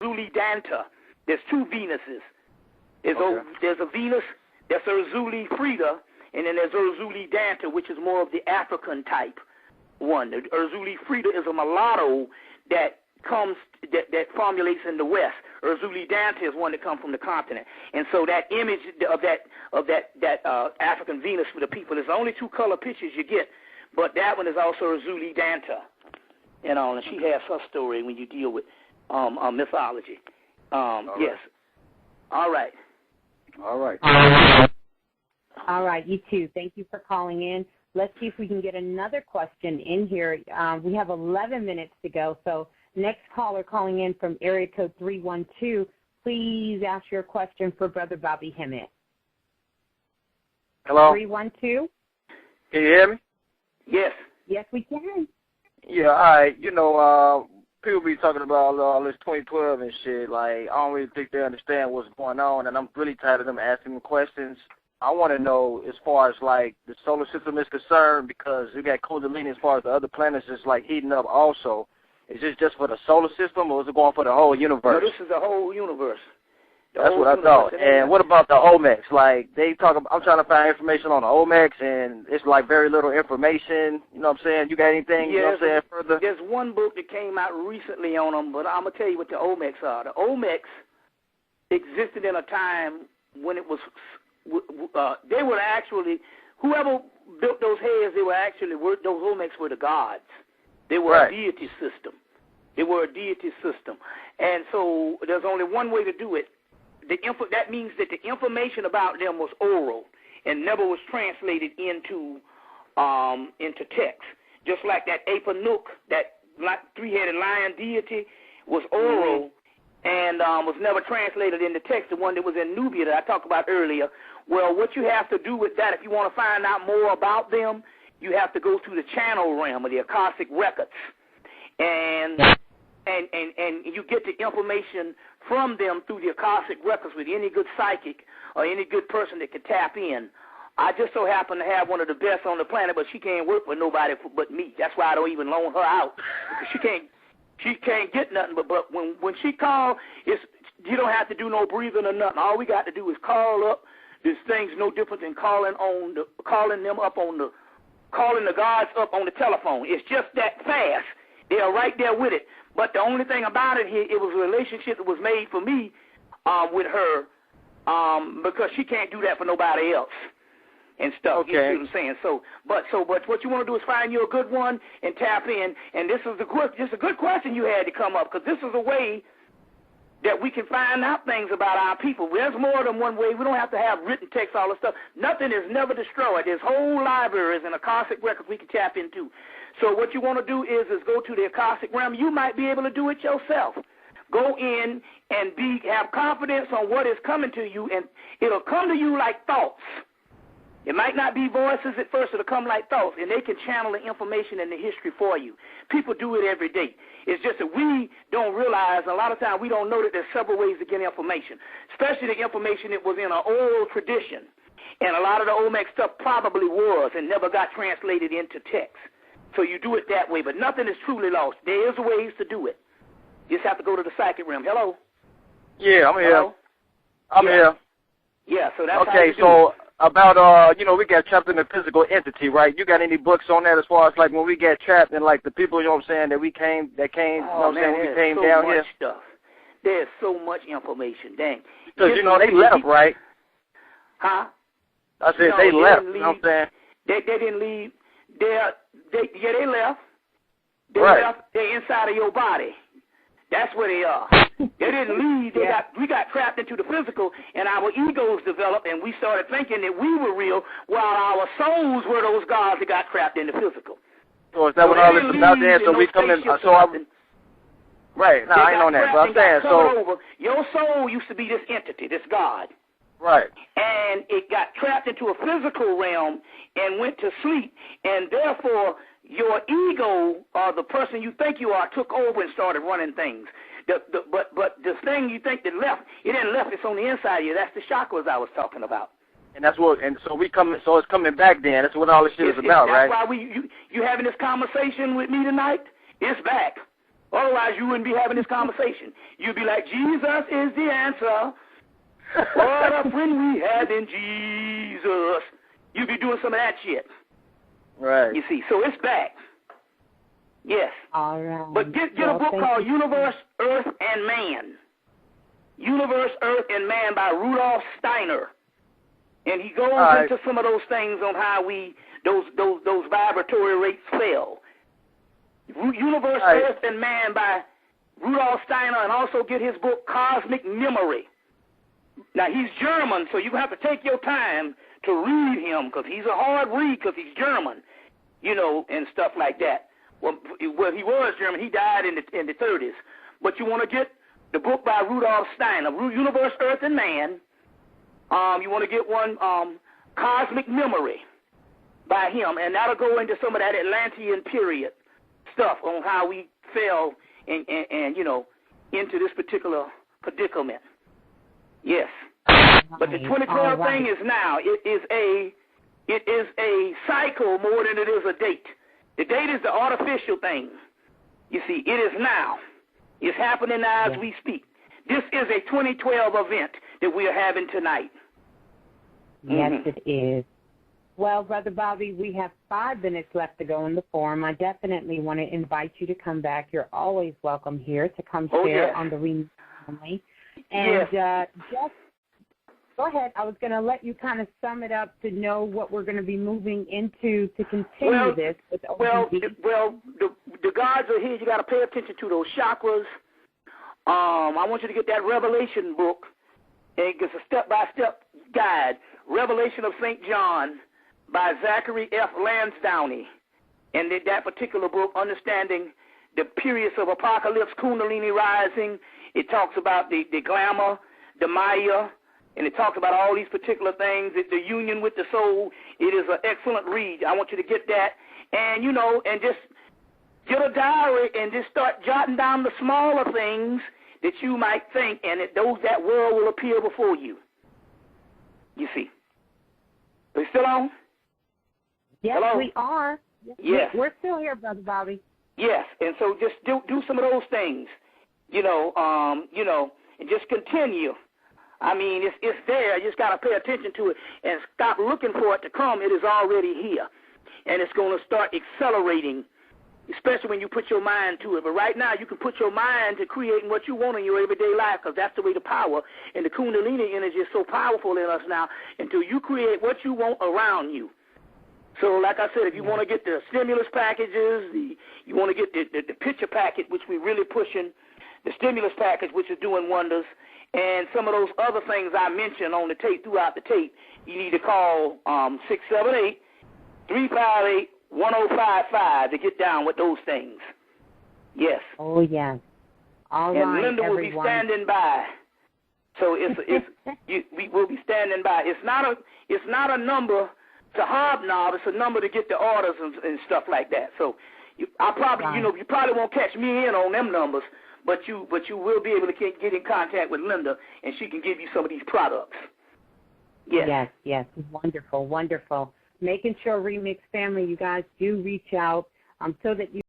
Urzuli Danta. There's two Venuses. There's a Venus that's Urzuli Frida, and then there's Urzuli Danta, which is more of the African type one. The Urzuli Frida is a mulatto that formulates in the West. Urzuli Danta is one that comes from the continent. And so that image of that African Venus for the people is the only two color pictures you get, but that one is also Urzuli Danta. And she has her story when you deal with mythology. Yes. All right. All right. All right, you too. Thank you for calling in. Let's see if we can get another question in here. We have 11 minutes to go, so next caller calling in from area code 312, please ask your question for Brother Bobby Hemmitt. Hello? 312? Can you hear me? Yes. Yes, we can. Yeah, all right. You know, people be talking about all this 2012 and shit. Like, I don't really think they understand what's going on, and I'm really tired of them asking them questions. I want to know as far as, like, the solar system is concerned, because we got Kundalini as far as the other planets is, like, heating up also. Is this just for the solar system, or is it going for the whole universe? No, this is the whole universe. That's what I thought. And what about the Olmecs? Like, they talk about, I'm trying to find information on the Olmecs, and it's like very little information. You know what I'm saying? You got anything, you know what I'm saying, further? There's one book that came out recently on them, but I'm going to tell you what the Olmecs are. The Olmecs existed in a time when it was, they were actually, whoever built those heads, those Olmecs were the gods. They were a deity system. They were a deity system. And so there's only one way to do it. That means that the information about them was oral and never was translated into text. Just like that Apanuk, that three-headed lion deity, was oral and was never translated into text, the one that was in Nubia that I talked about earlier. Well, what you have to do with that, if you want to find out more about them, you have to go through the channel realm of the Akashic records. And you get the information from them through the Akashic records with any good psychic or any good person that can tap in. I just so happen to have one of the best on the planet, but she can't work with nobody but me. That's why I don't even loan her out, because she can't get nothing. But when she calls, you don't have to do no breathing or nothing. All we got to do is call up. This thing's no different than calling the gods up on the telephone. It's just that fast. They are right there with it. But the only thing about it here, it was a relationship that was made for me with her, because she can't do that for nobody else and stuff. Okay. You see what I'm saying? But what you want to do is find you a good one and tap in. And this is a good question you had to come up, because this is a way that we can find out things about our people. There's more than one way. We don't have to have written text, all this stuff. Nothing is never destroyed. There's whole libraries and Akashic records we can tap into. So what you want to do is go to the Akashic realm. You might be able to do it yourself. Go in and have confidence on what is coming to you, and it'll come to you like thoughts. It might not be voices at first. It'll come like thoughts, and they can channel the information and the history for you. People do it every day. It's just that we don't realize, a lot of times we don't know that there's several ways to get information, especially the information that was in an oral tradition. And a lot of the Olmec stuff probably was and never got translated into text. So you do it that way, but nothing is truly lost. There is ways to do it. You just have to go to the psychic realm. Hello? Yeah, I'm here. Hello? I'm here. Yeah, so that's okay, so about, we got trapped in a physical entity, right? You got any books on that as far as, like, when we get trapped and, like, the people, you know what I'm saying, that came, you know what I'm saying, when we came down here? Stuff. There's so much information, dang. Because, they left, right? Huh? I said they left, you know what I'm saying? They didn't leave. They left. They left. They're inside of your body. That's where they are. They didn't leave. We got trapped into the physical, and our egos developed, and we started thinking that we were real, while our souls were those gods that got trapped in the physical. So is that what all this is about there? So we come in. Right. No, I ain't on that. But I'm saying your soul used to be this entity, this God. Right. And it got trapped into a physical realm and went to sleep, and therefore your ego, or the person you think you are, took over and started running things. But the thing you think that left, it didn't left. It's on the inside of you. That's the chakras I was talking about. And that's what. And so so it's coming back. Then that's what all this shit is about, right? That's why you having this conversation with me tonight. It's back. Otherwise, you wouldn't be having this conversation. You'd be like, Jesus is the answer. What a friend we have in Jesus. You'd be doing some of that shit. Right. You see, so it's back. Yes. All right. But get a book called Universe, Earth, and Man. Universe, Earth, and Man by Rudolf Steiner. And he goes into some of those things on how those vibratory rates fell. Universe, Earth, and Man by Rudolf Steiner, and also get his book Cosmic Memory. Now, he's German, so you have to take your time to read him, because he's a hard read because he's German, you know, and stuff like that. Well, he was German. He died in the 30s. But you want to get the book by Rudolf Steiner, Universe, Earth, and Man. You want to get one, Cosmic Memory by him, and that'll go into some of that Atlantean period stuff on how we fell and you know, into this particular predicament. Yes. But the 2012 thing is now. It is a cycle more than it is a date. The date is the artificial thing. You see, it is now. It's happening now as we speak. This is a 2012 event that we are having tonight. Yes, it is. Well, Brother Bobby, we have 5 minutes left to go in the forum. I definitely want to invite you to come back. You're always welcome here to come share on the Remix family. And just go ahead. I was going to let you kind of sum it up to know what we're going to be moving into to continue this. With the gods are here. You got to pay attention to those chakras. I want you to get that Revelation book, and it's a step-by-step guide. Revelation of St. John by Zachary F. Lansdowne. And that particular book, understanding the periods of apocalypse, Kundalini rising. It talks about the glamour, the Maya, and it talks about all these particular things, the union with the soul. It is an excellent read. I want you to get that, and, you know, and just get a diary and just start jotting down the smaller things that you might think, and that world will appear before you. You see. Are you still on? Yes, Hello? we are. Yes. We're still here, Brother Bobby. Yes, and so just do some of those things, you know, and just continue. I mean, it's there. You just got to pay attention to it and stop looking for it to come. It is already here, and it's going to start accelerating, especially when you put your mind to it. But right now, you can put your mind to creating what you want in your everyday life, because that's the way the power and the Kundalini energy is so powerful in us now, until you create what you want around you. So, like I said, if you want to get the stimulus packages, you want to get the picture packet, which we're really pushing, the stimulus package, which is doing wonders, and some of those other things I mentioned on the tape, throughout the tape, you need to call 678-358-1055 to get down with those things. Yes. Oh, yes. All right, and Linda will be standing by. So we will be standing by. It's not a number to hobnob. It's a number to get the orders and stuff like that. So you probably won't catch me in on them numbers, but you will be able to get in contact with Linda, and she can give you some of these products. Yes. Yes. Wonderful. Making sure Remix family, you guys do reach out so that you